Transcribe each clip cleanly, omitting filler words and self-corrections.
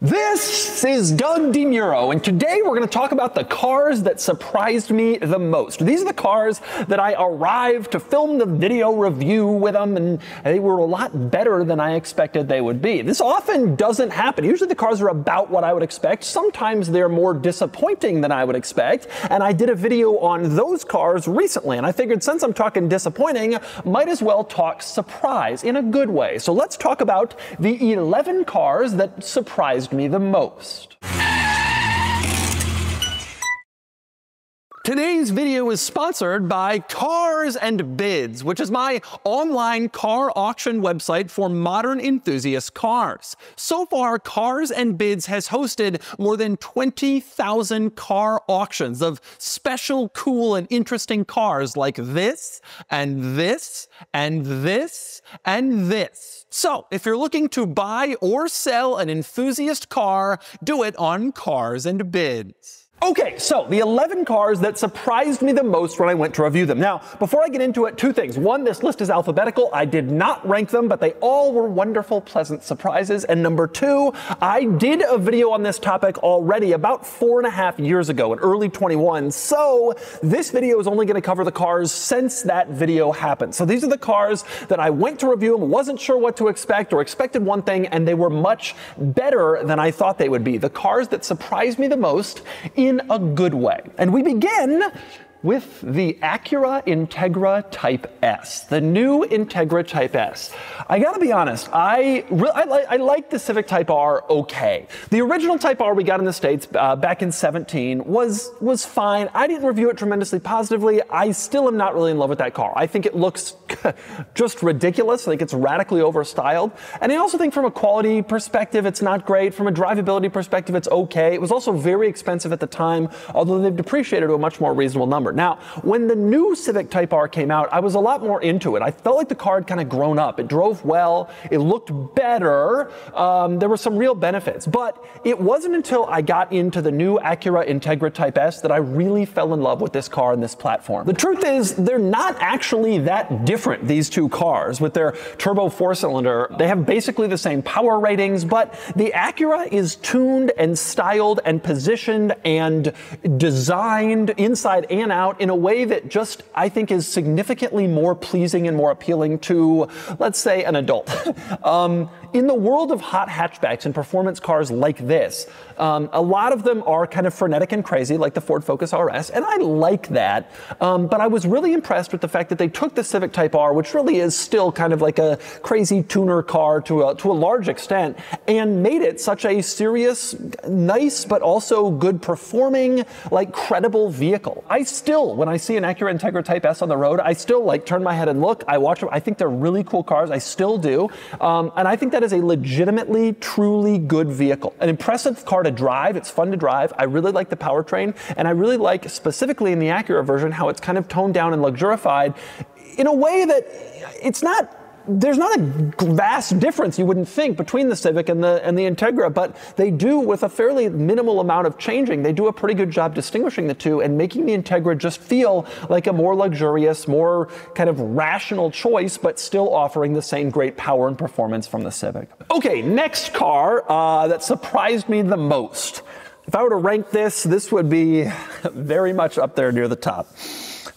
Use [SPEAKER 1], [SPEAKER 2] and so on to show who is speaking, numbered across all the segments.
[SPEAKER 1] This is Doug DeMuro, and today we're going to talk about the cars that surprised me the most. These are the cars that I arrived to film the video review with them, and they were a lot better than I expected they would be. This often doesn't happen. Usually the cars are about what I would expect. Sometimes they're more disappointing than I would expect, and I did a video on those cars recently, and I figured since I'm talking disappointing, might as well talk surprise in a good way. So let's talk about the 11 cars that surprised me the most. Today's video is sponsored by Cars and Bids, which is my online car auction website for modern enthusiast cars. So far, Cars and Bids has hosted more than 20,000 car auctions of special, cool, and interesting cars like this, and this, and this, and this. So, if you're looking to buy or sell an enthusiast car, do it on Cars and Bids. Okay, so the 11 cars that surprised me the most when I went to review them. Now, before I get into it, two things. One, this list is alphabetical. I did not rank them, but they all were wonderful, pleasant surprises. And number two, I did a video on this topic already about 4.5 years ago in early 21. So this video is only going to cover the cars since that video happened. So these are the cars that I went to review and wasn't sure what to expect or expected one thing, and they were much better than I thought they would be. The cars that surprised me the most in a good way. And we begin with the Acura Integra Type S, the new Integra Type S. I gotta be honest, I like the Civic Type R okay. The original Type R we got in the States back in 17 was fine. I didn't review it tremendously positively. I still am not really in love with that car. I think it looks just ridiculous. I think it's radically overstyled. And I also think from a quality perspective, it's not great. From a drivability perspective, it's okay. It was also very expensive at the time, although they've depreciated to a much more reasonable number. Now, when the new Civic Type R came out, I was a lot more into it. I felt like the car had kind of grown up. It drove well. It looked better. There were some real benefits. But it wasn't until I got into the new Acura Integra Type S that I really fell in love with this car and this platform. The truth is, they're not actually that different, these two cars. With their turbo four-cylinder, they have basically the same power ratings, but the Acura is tuned and styled and positioned and designed inside and out in a way that just, I think, is significantly more pleasing and more appealing to, let's say, an adult. In the world of hot hatchbacks and performance cars like this, a lot of them are kind of frenetic and crazy, like the Ford Focus RS, and I like that. But I was really impressed with the fact that they took the Civic Type R, which really is still kind of like a crazy tuner car to a large extent, and made it such a serious, nice, but also good performing, like credible vehicle. I still, when I see an Acura Integra Type S on the road, I still like turn my head and look. I watch them. I think they're really cool cars. I still do. And I think that is a legitimately, truly good vehicle. An impressive car to drive. It's fun to drive. I really like the powertrain, and I really like, specifically in the Acura version, how it's kind of toned down and luxurified in a way that there's not a vast difference, you wouldn't think, between the Civic and the Integra, but they do, with a fairly minimal amount of changing, they do a pretty good job distinguishing the two and making the Integra just feel like a more luxurious, more kind of rational choice, but still offering the same great power and performance from the Civic. Okay, next car that surprised me the most. If I were to rank this would be very much up there near the top.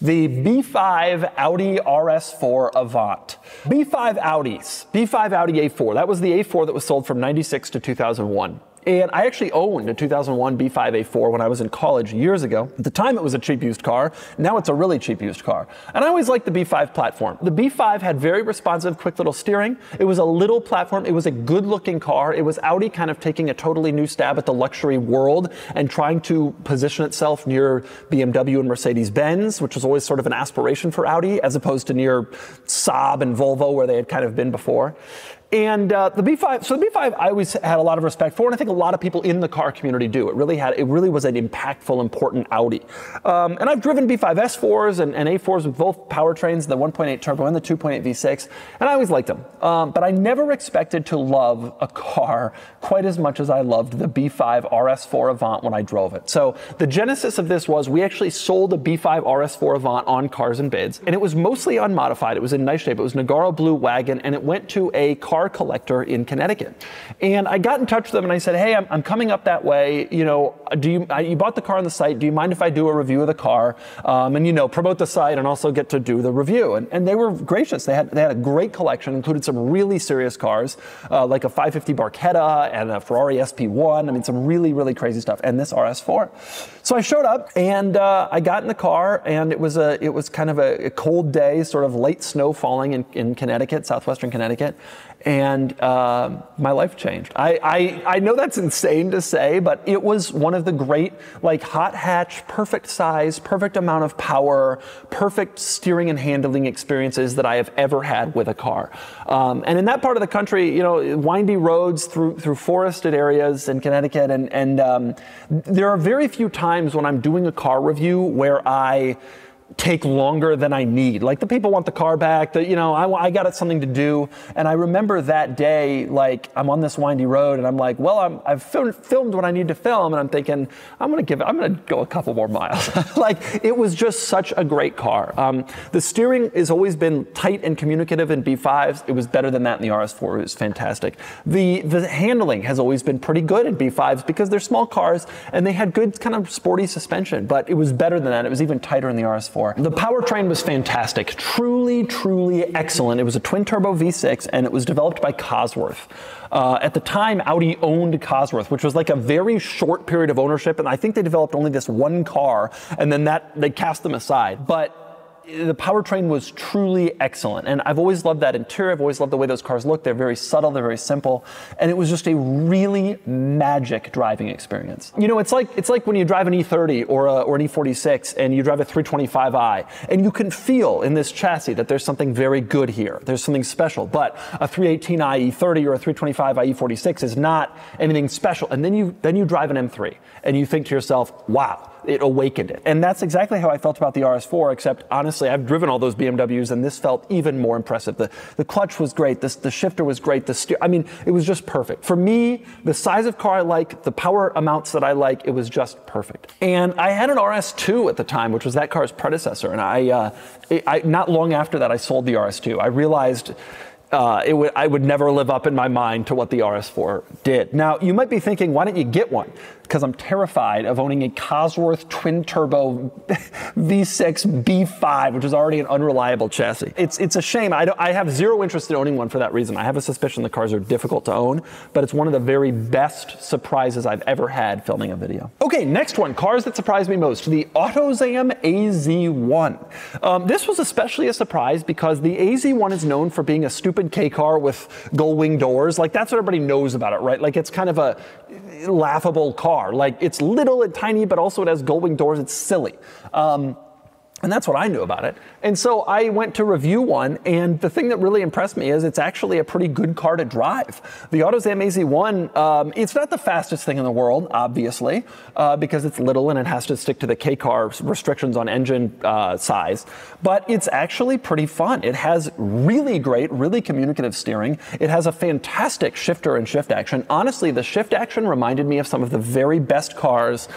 [SPEAKER 1] The B5 Audi RS4 Avant. B5 Audis. B5 Audi A4. That was the A4 that was sold from 96 to 2001. And I actually owned a 2001 B5 A4 when I was in college years ago. At the time, it was a cheap used car. Now it's a really cheap used car. And I always liked the B5 platform. The B5 had very responsive, quick little steering. It was a little platform. It was a good-looking car. It was Audi kind of taking a totally new stab at the luxury world and trying to position itself near BMW and Mercedes-Benz, which was always sort of an aspiration for Audi, as opposed to near Saab and Volvo, where they had kind of been before. And the B5 I always had a lot of respect for, and I think a lot of people in the car community do. It really was an impactful, important Audi. And I've driven B5 S4s and A4s with both powertrains, the 1.8 turbo and the 2.8 V6, and I always liked them. But I never expected to love a car quite as much as I loved the B5 RS4 Avant when I drove it. So the genesis of this was we actually sold a B5 RS4 Avant on Cars and Bids, and it was mostly unmodified. It was in nice shape. It was Nogaro blue wagon, and it went to a car car collector in Connecticut. And I got in touch with them and I said, hey, I'm coming up that way. You know, you bought the car on the site. Do you mind if I do a review of the car? And, you know, promote the site and also get to do the review. And they were gracious. They had a great collection, included some really serious cars, like a 550 Barchetta and a Ferrari SP1. I mean, some really, really crazy stuff. And this RS4. So I showed up and I got in the car, and it was kind of a cold day, sort of late snow falling in Connecticut, southwestern Connecticut. And my life changed. I know that's insane to say, but it was one of the great, like, hot hatch, perfect size, perfect amount of power, perfect steering and handling experiences that I have ever had with a car. And in that part of the country, you know, windy roads through forested areas in Connecticut, and there are very few times when I'm doing a car review where I take longer than I need. Like, the people want the car back, you know, I got something to do. And I remember that day, like, I'm on this windy road and I'm like, well, I've filmed what I need to film, and I'm thinking, I'm gonna go a couple more miles. Like, it was just such a great car. The steering has always been tight and communicative in B5s. It was better than that in the RS4. It was fantastic. The handling has always been pretty good in B5s because they're small cars and they had good kind of sporty suspension, but it was better than that. It was even tighter in the RS4. The powertrain was fantastic, truly, truly excellent. It was a twin-turbo V6, and it was developed by Cosworth. At the time, Audi owned Cosworth, which was like a very short period of ownership, and I think they developed only this one car, and then they cast them aside. But the powertrain was truly excellent, and I've always loved that interior. I've always loved the way those cars look. They're very subtle, they're very simple, and it was just a really magic driving experience. You know, it's like when you drive an E30 or an E46 and you drive a 325i, and you can feel in this chassis that there's something very good here. There's something special, but a 318i E30 or a 325i E46 is not anything special. And then you drive an M3 and you think to yourself, wow, it awakened it. And that's exactly how I felt about the RS4, except honestly, I've driven all those BMWs and this felt even more impressive. The clutch was great, the shifter was great, I mean, it was just perfect. For me, the size of car I like, the power amounts that I like, it was just perfect. And I had an RS2 at the time, which was that car's predecessor, and I not long after that, I sold the RS2. I realized I would never live up in my mind to what the RS4 did. Now, you might be thinking, why don't you get one? Because I'm terrified of owning a Cosworth twin-turbo V6 B5, which is already an unreliable chassis. It's a shame. I have zero interest in owning one for that reason. I have a suspicion the cars are difficult to own, but it's one of the very best surprises I've ever had filming a video. Okay, next one, cars that surprised me most. The Autozam AZ-1. This was especially a surprise because the AZ-1 is known for being a stupid K car with gull-wing doors. Like, that's what everybody knows about it, right? Like, it's kind of a laughable car. Like, it's little and tiny, but also it has gull-wing doors. It's silly. And that's what I knew about it. And so I went to review one, and the thing that really impressed me is it's actually a pretty good car to drive. The Autozam AZ-1, it's not the fastest thing in the world, obviously, because it's little and it has to stick to the K-car restrictions on engine size, but it's actually pretty fun. It has really great, really communicative steering. It has a fantastic shifter and shift action. Honestly, the shift action reminded me of some of the very best cars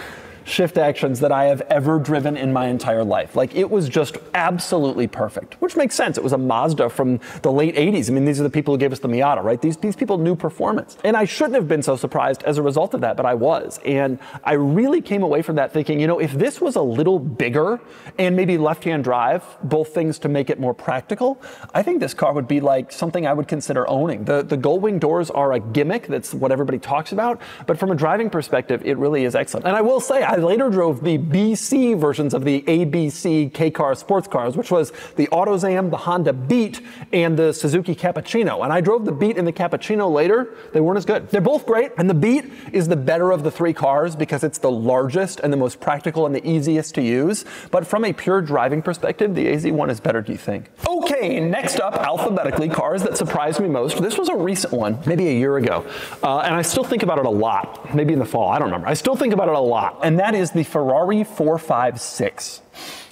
[SPEAKER 1] shift actions that I have ever driven in my entire life. Like, it was just absolutely perfect, which makes sense. It was a Mazda from the late 80s. I mean, these are the people who gave us the Miata, right? These people knew performance. And I shouldn't have been so surprised as a result of that, but I was. And I really came away from that thinking, you know, if this was a little bigger and maybe left-hand drive, both things to make it more practical, I think this car would be like something I would consider owning. The gull-wing doors are a gimmick. That's what everybody talks about. But from a driving perspective, it really is excellent. And I will say, I later drove the BC versions of the ABC K-car sports cars, which was the Autozam, the Honda Beat, and the Suzuki Cappuccino. And I drove the Beat and the Cappuccino later. They weren't as good. They're both great, and the Beat is the better of the three cars because it's the largest and the most practical and the easiest to use. But from a pure driving perspective, the AZ-1 is better, do you think? Okay, next up, alphabetically, cars that surprised me most. This was a recent one, maybe a year ago, and I still think about it a lot. Maybe in the fall, I don't remember. I still think about it a lot, and that is the Ferrari 456.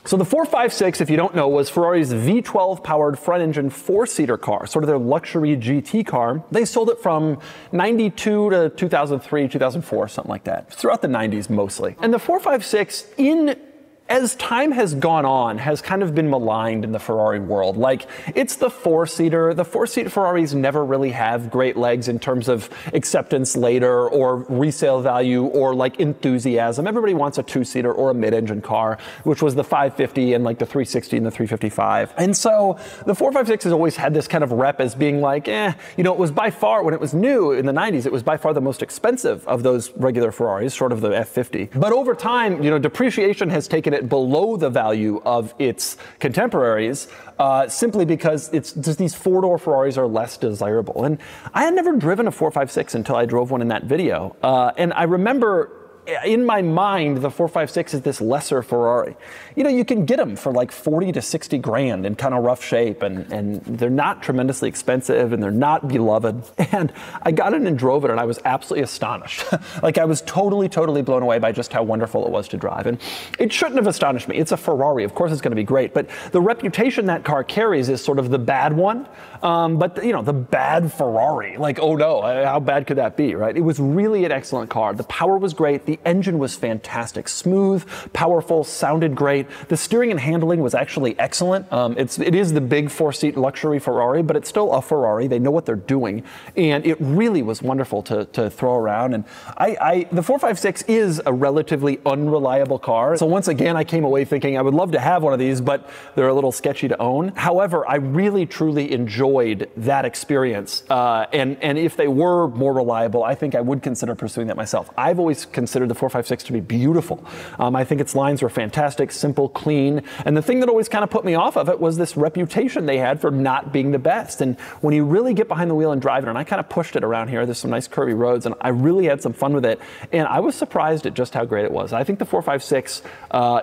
[SPEAKER 1] So the 456, if you don't know, was Ferrari's V12 powered front engine four-seater car, sort of their luxury GT car. They sold it from 92 to 2003, 2004, something like that, throughout the 90s mostly. And the 456, in as time has gone on, has kind of been maligned in the Ferrari world. Like, it's the four-seater. The four-seat Ferraris never really have great legs in terms of acceptance later or resale value or like enthusiasm. Everybody wants a two-seater or a mid-engine car, which was the 550 and like the 360 and the 355. And so the 456 has always had this kind of rep as being like, you know, it was by far, when it was new in the 90s, it was by far the most expensive of those regular Ferraris, short of the F50. But over time, you know, depreciation has taken it below the value of its contemporaries, simply because it's just these four-door Ferraris are less desirable. And I had never driven a 456 until I drove one in that video. And I remember in my mind, the 456 is this lesser Ferrari. You know, you can get them for like 40 to 60 grand in kind of rough shape, and they're not tremendously expensive, and they're not beloved. And I got in and drove it, and I was absolutely astonished. Like, I was totally blown away by just how wonderful it was to drive. And it shouldn't have astonished me. It's a Ferrari. Of course it's going to be great. But the reputation that car carries is sort of the bad one. But, you know, the bad Ferrari. Like, oh no, how bad could that be, right? It was really an excellent car. The power was great. The engine was fantastic, smooth, powerful, sounded great. The steering and handling was actually excellent. It is the big four-seat luxury Ferrari, but it's still a Ferrari. They know what they're doing, and it really was wonderful to throw around. And the 456 is a relatively unreliable car. So once again, I came away thinking I would love to have one of these, but they're a little sketchy to own. However, I really truly enjoyed that experience, and if they were more reliable, I think I would consider pursuing that myself. I've always considered the 456 to be beautiful. I think its lines were fantastic, simple, clean. And the thing that always kind of put me off of it was this reputation they had for not being the best. And when you really get behind the wheel and drive it, and I kind of pushed it around here, there's some nice curvy roads, and I really had some fun with it. And I was surprised at just how great it was. I think the 456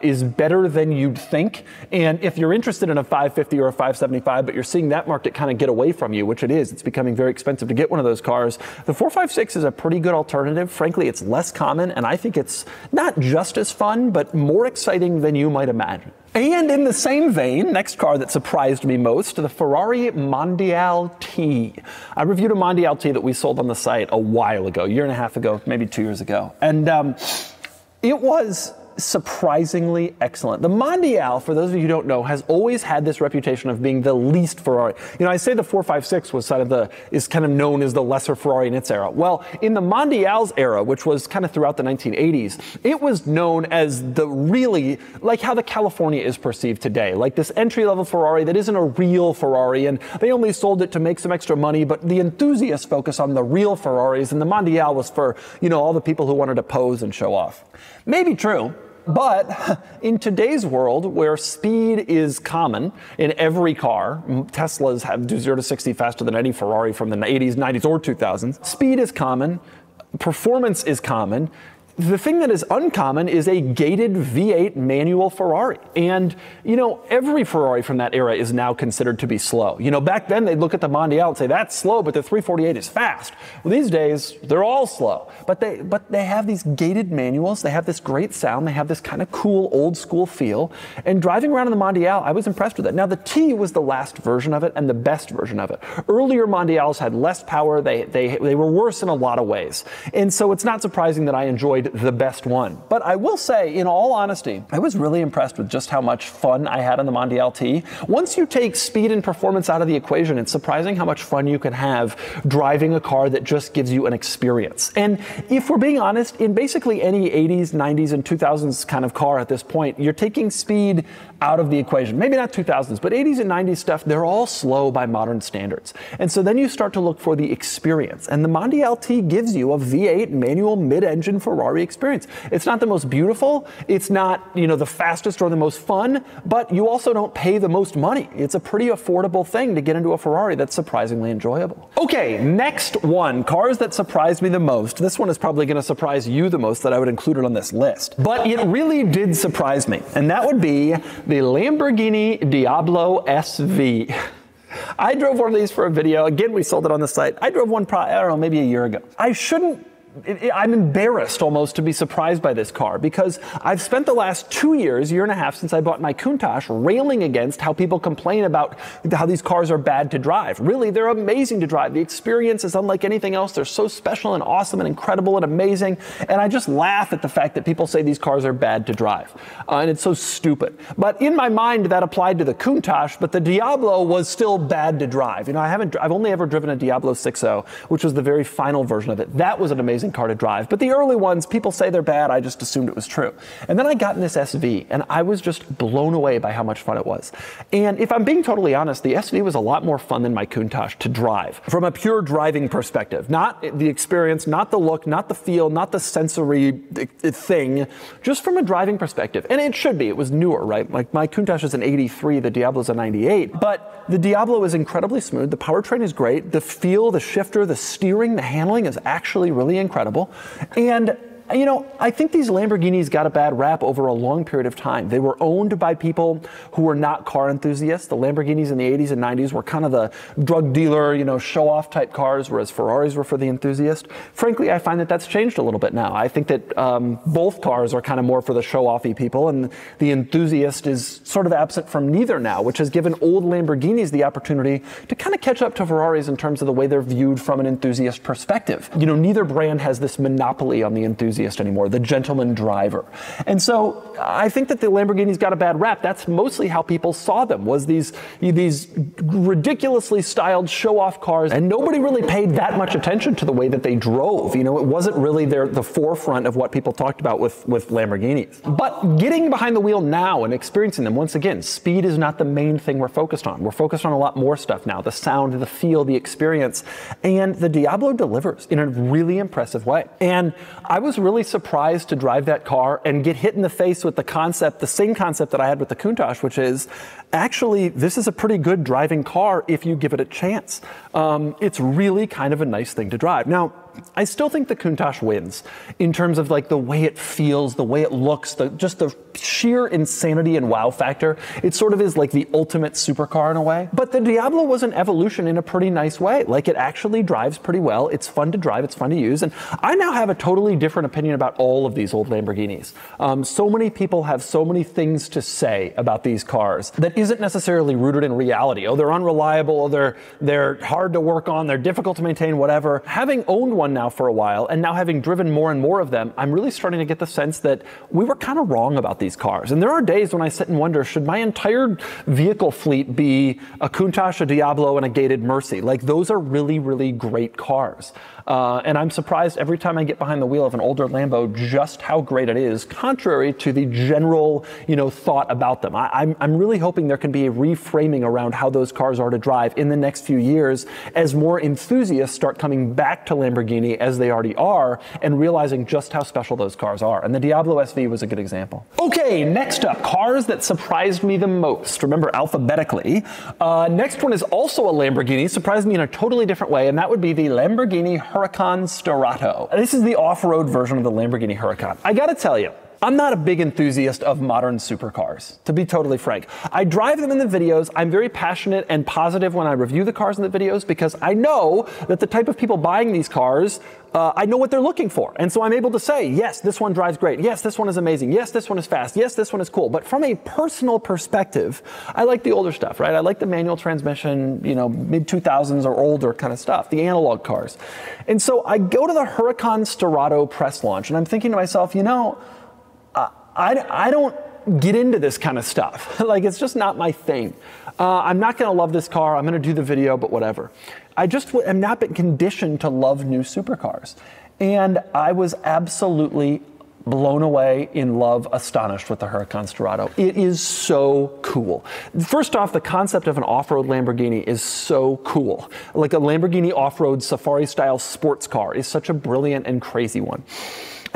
[SPEAKER 1] is better than you'd think. And if you're interested in a 550 or a 575, but you're seeing that market kind of get away from you, which it is, it's becoming very expensive to get one of those cars, the 456 is a pretty good alternative. Frankly, it's less common, and I think it's not just as fun, but more exciting than you might imagine. And in the same vein, next car that surprised me most, the Ferrari Mondial T. I reviewed a Mondial T that we sold on the site a while ago, a year and a half ago, maybe 2 years ago. And it was surprisingly excellent. The Mondial, for those of you who don't know, has always had this reputation of being the least Ferrari. You know, I say the 456 was is kind of known as the lesser Ferrari in its era. Well, in the Mondial's era, which was kind of throughout the 1980s, it was known as the really, like how the California is perceived today, like this entry-level Ferrari that isn't a real Ferrari, and they only sold it to make some extra money, but the enthusiasts focus on the real Ferraris, and the Mondial was for, you know, all the people who wanted to pose and show off. Maybe true. But in today's world, where speed is common in every car, Teslas do 0 to 60 faster than any Ferrari from the 80s, 90s, or 2000s. Speed is common. Performance is common. The thing that is uncommon is a gated V8 manual Ferrari. And, you know, every Ferrari from that era is now considered to be slow. You know, back then they'd look at the Mondial and say, that's slow, but the 348 is fast. Well, these days, they're all slow. But they have these gated manuals. They have this great sound. They have this kind of cool, old school feel. And driving around in the Mondial, I was impressed with it. Now, the T was the last version of it and the best version of it. Earlier Mondials had less power. They were worse in a lot of ways. And so it's not surprising that I enjoyed the best one. But I will say, in all honesty, I was really impressed with just how much fun I had on the Mondial T. Once you take speed and performance out of the equation, it's surprising how much fun you can have driving a car that just gives you an experience. And if we're being honest, in basically any 80s, 90s, and 2000s kind of car at this point, you're taking speed out of the equation. Maybe not 2000s, but 80s and 90s stuff, they're all slow by modern standards. And so then you start to look for the experience. And the Mondial T gives you a V8 manual mid-engine Ferrari experience. It's not the most beautiful, it's not, you know, the fastest or the most fun, but you also don't pay the most money. It's a pretty affordable thing to get into a Ferrari that's surprisingly enjoyable. Okay, next one, cars that surprised me the most. This one is probably going to surprise you the most that I would include it on this list. But it really did surprise me, and that would be the Lamborghini Diablo SV. I drove one of these for a video. Again, we sold it on the site. I drove one, I don't know, maybe a year ago. I shouldn't I'm embarrassed almost to be surprised by this car, because I've spent the last 2 years, year and a half since I bought my Countach, railing against how people complain about how these cars are bad to drive. Really, they're amazing to drive. The experience is unlike anything else. They're so special and awesome and incredible and amazing. And I just laugh at the fact that people say these cars are bad to drive. And it's so stupid. But in my mind, that applied to the Countach, but the Diablo was still bad to drive. You know, I've only ever driven a Diablo 6.0, which was the very final version of it. That was an amazing car to drive, but the early ones, people say they're bad. I just assumed it was true. And then I got in this SV, and I was just blown away by how much fun it was. And if I'm being totally honest, the SV was a lot more fun than my Countach to drive, from a pure driving perspective. Not the experience, not the look, not the feel, not the sensory thing, just from a driving perspective. And it should be. It was newer, right? Like my Countach is an 83, the Diablo's a 98, but the Diablo is incredibly smooth. The powertrain is great. The feel, the shifter, the steering, the handling is actually really incredible. And you know, I think these Lamborghinis got a bad rap over a long period of time. They were owned by people who were not car enthusiasts. The Lamborghinis in the 80s and 90s were kind of the drug dealer, you know, show-off type cars, whereas Ferraris were for the enthusiast. Frankly, I find that that's changed a little bit now. I think that both cars are kind of more for the show-offy people, and the enthusiast is sort of absent from neither now, which has given old Lamborghinis the opportunity to kind of catch up to Ferraris in terms of the way they're viewed from an enthusiast perspective. You know, neither brand has this monopoly on the enthusiast anymore, the gentleman driver. And so I think that the Lamborghinis got a bad rap. That's mostly how people saw them, was these ridiculously styled show-off cars, and nobody really paid that much attention to the way that they drove. You know, it wasn't really the forefront of what people talked about with Lamborghinis. But getting behind the wheel now and experiencing them, once again, speed is not the main thing we're focused on. We're focused on a lot more stuff now, the sound, the feel, the experience, and the Diablo delivers in a really impressive way. And I was really surprised to drive that car and get hit in the face with the concept, the same concept that I had with the Countach, which is, actually, this is a pretty good driving car if you give it a chance. It's really kind of a nice thing to drive. Now, I still think the Countach wins in terms of like the way it feels, the way it looks, just the sheer insanity and wow factor. It sort of is like the ultimate supercar in a way. But the Diablo was an evolution in a pretty nice way. Like, it actually drives pretty well. It's fun to drive. It's fun to use. And I now have a totally different opinion about all of these old Lamborghinis. So many people have so many things to say about these cars that isn't necessarily rooted in reality. Oh, they're unreliable. They're hard to work on. They're difficult to maintain, whatever. Having owned one now for a while, and now having driven more and more of them, I'm really starting to get the sense that we were kind of wrong about these cars. And there are days when I sit and wonder, should my entire vehicle fleet be a Countach, a Diablo, and a gated Mercy? Like, those are really, really great cars. And I'm surprised every time I get behind the wheel of an older Lambo just how great it is, contrary to the general, you know, thought about them. I'm really hoping there can be a reframing around how those cars are to drive in the next few years as more enthusiasts start coming back to Lamborghini, as they already are, and realizing just how special those cars are. And the Diablo SV was a good example. Okay, next up, cars that surprised me the most. Remember, alphabetically. Next one is also a Lamborghini, surprised me in a totally different way, and that would be the Lamborghini Huracan Sterrato. This is the off-road version of the Lamborghini Huracan. I gotta tell you, I'm not a big enthusiast of modern supercars, to be totally frank. I drive them in the videos. I'm very passionate and positive when I review the cars in the videos, because I know that the type of people buying these cars, I know what they're looking for. And so I'm able to say, yes, this one drives great. Yes, this one is amazing. Yes, this one is fast. Yes, this one is cool. But from a personal perspective, I like the older stuff, right? I like the manual transmission, you know, mid-2000s or older kind of stuff, the analog cars. And so I go to the Huracan Sterrato press launch, and I'm thinking to myself, you know, I don't get into this kind of stuff. Like, it's just not my thing. I'm not going to love this car. I'm going to do the video, but whatever. I just am not been conditioned to love new supercars. And I was absolutely blown away, in love, astonished with the Huracan Sterrato. It is so cool. First off, the concept of an off-road Lamborghini is so cool. Like, a Lamborghini off-road safari-style sports car is such a brilliant and crazy one.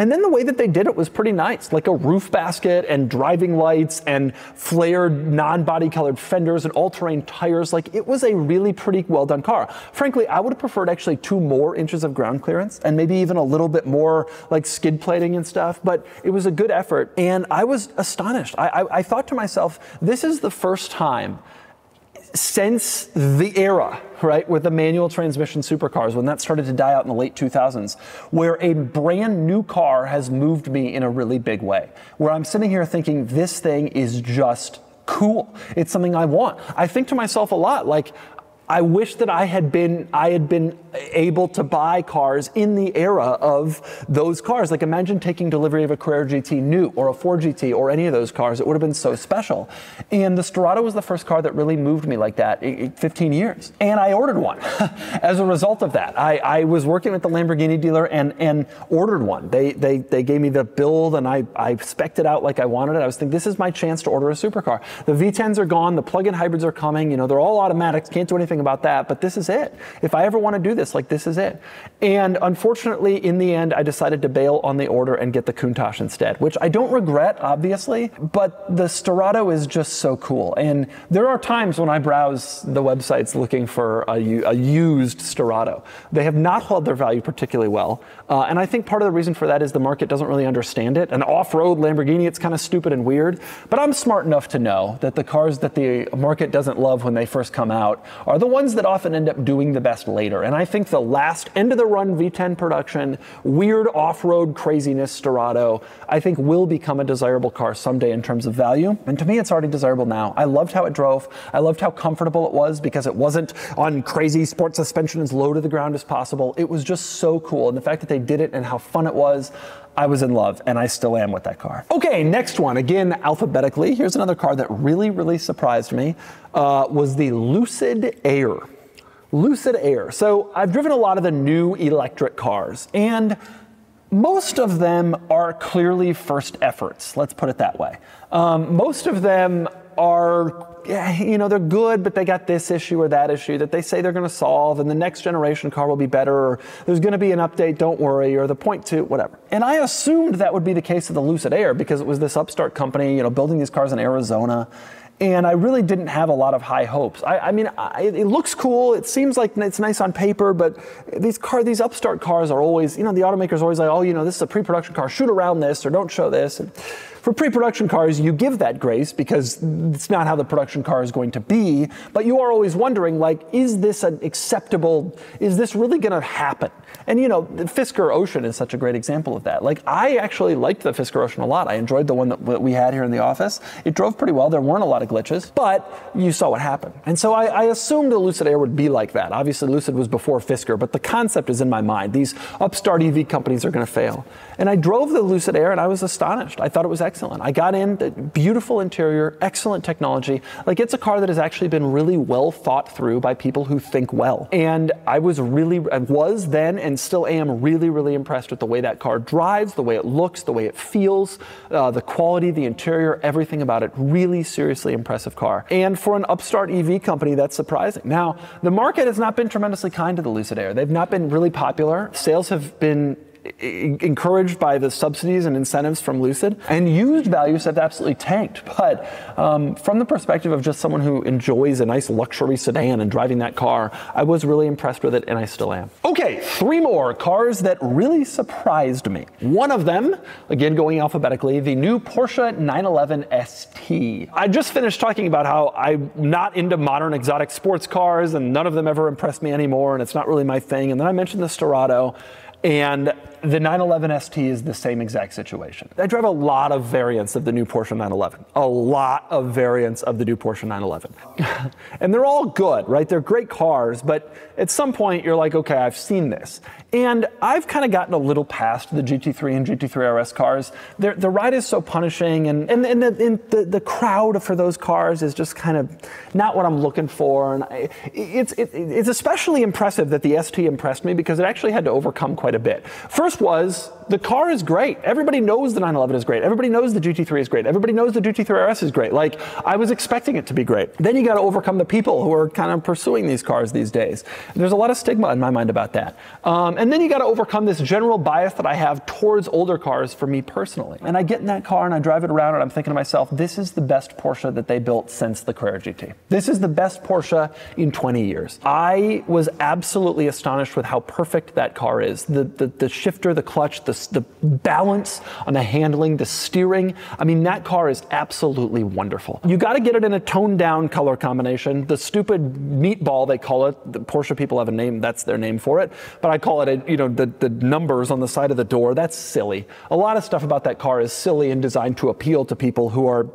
[SPEAKER 1] And then the way that they did it was pretty nice, like a roof basket and driving lights and flared non-body colored fenders and all-terrain tires. Like, it was a really pretty well-done car. Frankly, I would have preferred actually 2 more inches of ground clearance and maybe even a little bit more like skid plating and stuff, but it was a good effort. And I was astonished. I thought to myself, this is the first time since the era, right, with the manual transmission supercars, when that started to die out in the late 2000s, where a brand new car has moved me in a really big way, where I'm sitting here thinking this thing is just cool. It's something I want. I think to myself a lot, like, I wish that I had been able to buy cars in the era of those cars. Like, imagine taking delivery of a Carrera GT new or a 4 GT or any of those cars. It would have been so special. And the Sterrato was the first car that really moved me like that in 15 years. And I ordered one as a result of that. I was working with the Lamborghini dealer and ordered one. They gave me the build and I spec'd it out like I wanted it. I was thinking, this is my chance to order a supercar. The V10s are gone. The plug-in hybrids are coming. You know, they're all automatics. Can't do anything about that, but this is it. If I ever want to do this, like, this is it. And unfortunately, in the end, I decided to bail on the order and get the Countach instead, which I don't regret, obviously, but the Sterrato is just so cool. And there are times when I browse the websites looking for a used Sterrato. They have not held their value particularly well. And I think part of the reason for that is the market doesn't really understand it. An off-road Lamborghini, it's kind of stupid and weird, but I'm smart enough to know that the cars that the market doesn't love when they first come out are the ones that often end up doing the best later. And I think the last end-of-the-run V10 production, weird off-road craziness Sterrato, I think will become a desirable car someday in terms of value. And to me, it's already desirable now. I loved how it drove. I loved how comfortable it was because it wasn't on crazy sport suspension as low to the ground as possible. It was just so cool. And the fact that they did it and how fun it was, I was in love, and I still am with that car. Okay, next one, again, alphabetically. Here's another car that really, really surprised me, was the Lucid Air. Lucid Air. So I've driven a lot of the new electric cars, and most of them are clearly first efforts. Let's put it that way. Most of them are, you know, they're good, but they got this issue or that issue that they say they're going to solve, and the next generation car will be better, or there's going to be an update, don't worry, or the 0.2, whatever. And I assumed that would be the case of the Lucid Air because it was this upstart company, you know, building these cars in Arizona. And I really didn't have a lot of high hopes. I mean, it looks cool. It seems like it's nice on paper, but these upstart cars are always, you know, the automaker's always like, oh, you know, this is a pre-production car. Shoot around this or don't show this. And for pre-production cars, you give that grace because it's not how the production car is going to be. But you are always wondering, like, is this an acceptable? Is this really going to happen? And, you know, the Fisker Ocean is such a great example of that. Like, I actually liked the Fisker Ocean a lot. I enjoyed the one that we had here in the office. It drove pretty well. There weren't a lot of glitches, but you saw what happened. And so I assumed the Lucid Air would be like that. Obviously, Lucid was before Fisker, but the concept is in my mind. These upstart EV companies are going to fail. And I drove the Lucid Air, and I was astonished. I thought it was excellent. I got in, the beautiful interior, excellent technology. Like, it's a car that has actually been really well thought through by people who think well. And I was then and still am really, really impressed with the way that car drives, the way it looks, the way it feels, the quality, the interior, everything about it. Really seriously impressive car. And for an upstart EV company, that's surprising. Now, the market has not been tremendously kind to the Lucid Air. They've not been really popular. Sales have been encouraged by the subsidies and incentives from Lucid, and used values have absolutely tanked. But from the perspective of just someone who enjoys a nice luxury sedan and driving that car, I was really impressed with it, and I still am. Okay, 3 more cars that really surprised me. One of them, again going alphabetically, the new Porsche 911 ST. I just finished talking about how I'm not into modern exotic sports cars, and none of them ever impressed me anymore, and it's not really my thing. And then I mentioned the Sterrato, and the 911 ST is the same exact situation. I drive a lot of variants of the new Porsche 911. A lot of variants of the new Porsche 911. And they're all good, right? They're great cars, but at some point you're like, okay, I've seen this. And I've kind of gotten a little past the GT3 and GT3 RS cars. The ride is so punishing, and the crowd for those cars is just kind of not what I'm looking for. And it's especially impressive that the ST impressed me because it actually had to overcome quite a bit. First was, the car is great. Everybody knows the 911 is great. Everybody knows the GT3 is great. Everybody knows the GT3 RS is great. Like, I was expecting it to be great. Then you got to overcome the people who are kind of pursuing these cars these days. There's a lot of stigma in my mind about that. And then you got to overcome this general bias that I have towards older cars for me personally. And I get in that car and I drive it around and I'm thinking to myself, this is the best Porsche that they built since the Carrera GT. This is the best Porsche in 20 years. I was absolutely astonished with how perfect that car is. the shifter, the clutch, the balance on the handling, the steering. I mean, that car is absolutely wonderful. You got to get it in a toned down color combination. The stupid meatball, they call it. The Porsche people have a name, that's their name for it. But I call it, the numbers on the side of the door. That's silly. A lot of stuff about that car is silly and designed to appeal to people who are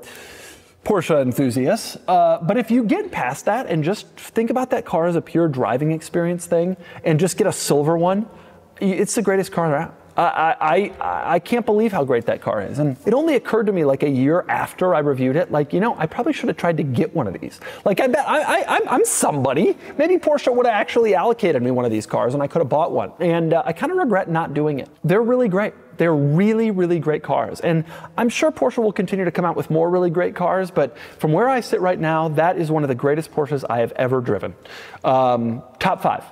[SPEAKER 1] Porsche enthusiasts. But if you get past that and just think about that car as a pure driving experience thing and just get a silver one, it's the greatest car around. I can't believe how great that car is. And it only occurred to me like a year after I reviewed it, like, I probably should have tried to get one of these. Like, I bet I'm somebody. Maybe Porsche would have actually allocated me one of these cars and I could have bought one. And I kind of regret not doing it. They're really great. They're really, really great cars. And I'm sure Porsche will continue to come out with more really great cars, but from where I sit right now, that is one of the greatest Porsches I have ever driven. Top 5.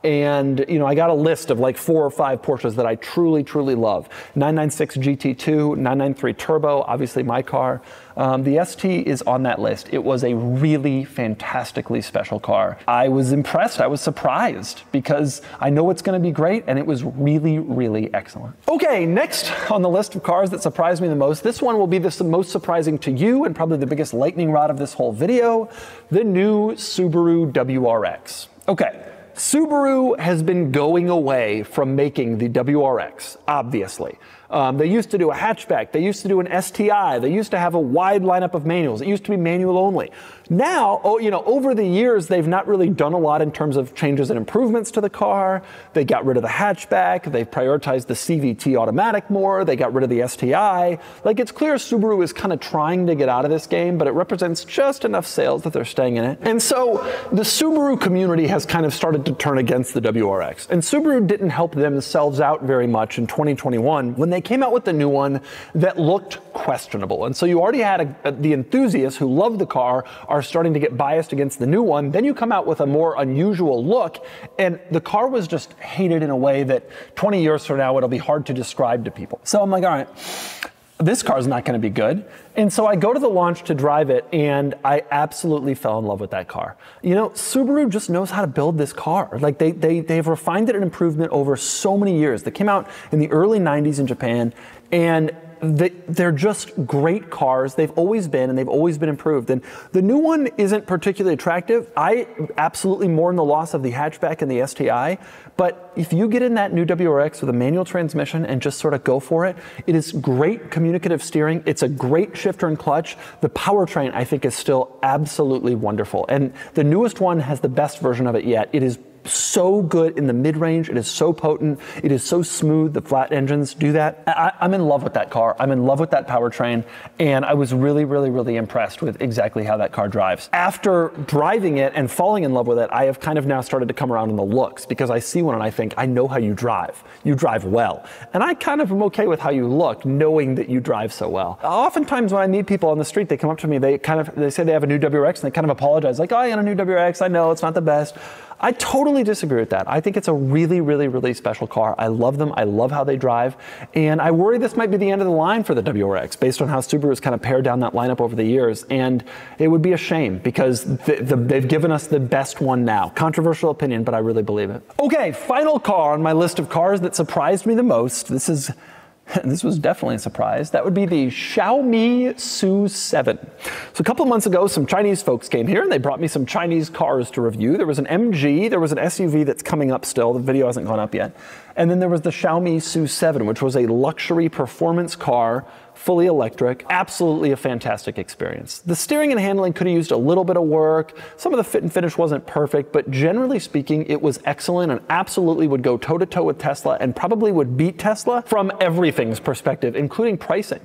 [SPEAKER 1] And, I got a list of like 4 or 5 Porsches that I truly, truly love. 996 GT2, 993 Turbo, obviously my car. The ST is on that list. It was a really fantastically special car. I was impressed. I was surprised because I know it's going to be great, and it was really, really excellent. Okay, next on the list of cars that surprised me the most, this one will be the most surprising to you and probably the biggest lightning rod of this whole video, the new Subaru WRX. Okay. Subaru has been going away from making the WRX, obviously. They used to do a hatchback, they used to do an STI, they used to have a wide lineup of manuals, it used to be manual only. Now, over the years, they've not really done a lot in terms of changes and improvements to the car. They got rid of the hatchback, they prioritized the CVT automatic more, they got rid of the STI. Like, it's clear Subaru is kind of trying to get out of this game, but it represents just enough sales that they're staying in it. And so the Subaru community has kind of started to turn against the WRX. And Subaru didn't help themselves out very much in 2021 when they came out with the new one that looked questionable. And so you already had the enthusiasts who loved the car are starting to get biased against the new one. Then you come out with a more unusual look, and the car was just hated in a way that 20 years from now it'll be hard to describe to people. So I'm like, all right, this car's not going to be good. And so I go to the launch to drive it, and I absolutely fell in love with that car. Subaru just knows how to build this car. Like, they've refined it and improved it over so many years. They came out in the early 90s in Japan, and they're just great cars. They've always been, and they've always been improved. And the new one isn't particularly attractive. I absolutely mourn the loss of the hatchback and the STI. But if you get in that new WRX with a manual transmission and just sort of go for it, it is great communicative steering. It's a great shifter and clutch. The powertrain, I think, is still absolutely wonderful. And the newest one has the best version of it yet. It is so good in the mid-range. It is so potent. It is so smooth. The flat engines do that. I'm in love with that car. I'm in love with that powertrain. And I was really, really, really impressed with exactly how that car drives. After driving it and falling in love with it, I have kind of now started to come around on the looks, because I see one and I think, I know how you drive. You drive well. And I kind of am okay with how you look, knowing that you drive so well. Oftentimes when I meet people on the street, they come up to me, they say they have a new WRX, and they kind of apologize, like, oh, I got a new WRX. I know it's not the best. I totally disagree with that. I think it's a really, really, really special car. I love them. I love how they drive. And I worry this might be the end of the line for the WRX based on how Subaru has kind of pared down that lineup over the years. And it would be a shame, because they've given us the best one now. Controversial opinion, but I really believe it. Okay, final car on my list of cars that surprised me the most. This was definitely a surprise. That would be the Xiaomi SU7. So a couple of months ago, some Chinese folks came here and they brought me some Chinese cars to review. There was an MG, there was an SUV that's coming up still. The video hasn't gone up yet. And then there was the Xiaomi SU7, which was a luxury performance car, fully electric, absolutely a fantastic experience. The steering and handling could have used a little bit of work. Some of the fit and finish wasn't perfect, but generally speaking, it was excellent and absolutely would go toe-to-toe with Tesla and probably would beat Tesla from everything's perspective, including pricing.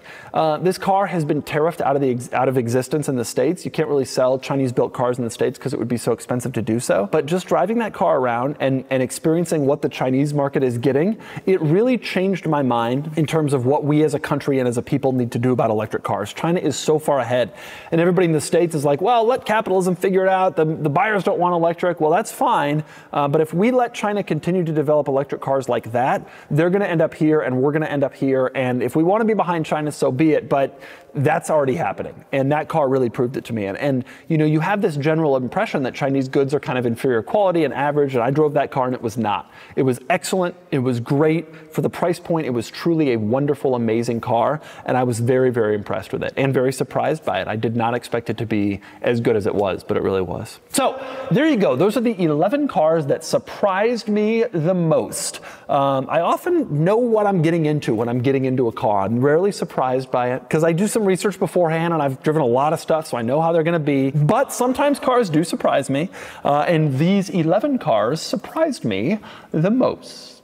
[SPEAKER 1] This car has been tariffed out of existence in the States. You can't really sell Chinese-built cars in the States because it would be so expensive to do so. But just driving that car around and experiencing what the Chinese market is getting, it really changed my mind in terms of what we as a country and as a people need to do about electric cars. China is so far ahead, and everybody in the States is like, well, let capitalism figure it out. The buyers don't want electric. Well, that's fine, but if we let China continue to develop electric cars like that, they're going to end up here and we're going to end up here, and if we want to be behind China, so be it. But that's already happening. And that car really proved it to me. And you know, you have this general impression that Chinese goods are kind of inferior quality and average, and I drove that car and it was not. It was excellent, it was great. For the price point, it was truly a wonderful, amazing car, and I was very, very impressed with it and very surprised by it. I did not expect it to be as good as it was, but it really was. So there you go. Those are the 11 cars that surprised me the most. I often know what I'm getting into when I'm getting into a car. I'm rarely surprised by it because I do some research beforehand and I've driven a lot of stuff, so I know how they're going to be. But sometimes cars do surprise me, and these 11 cars surprised me the most.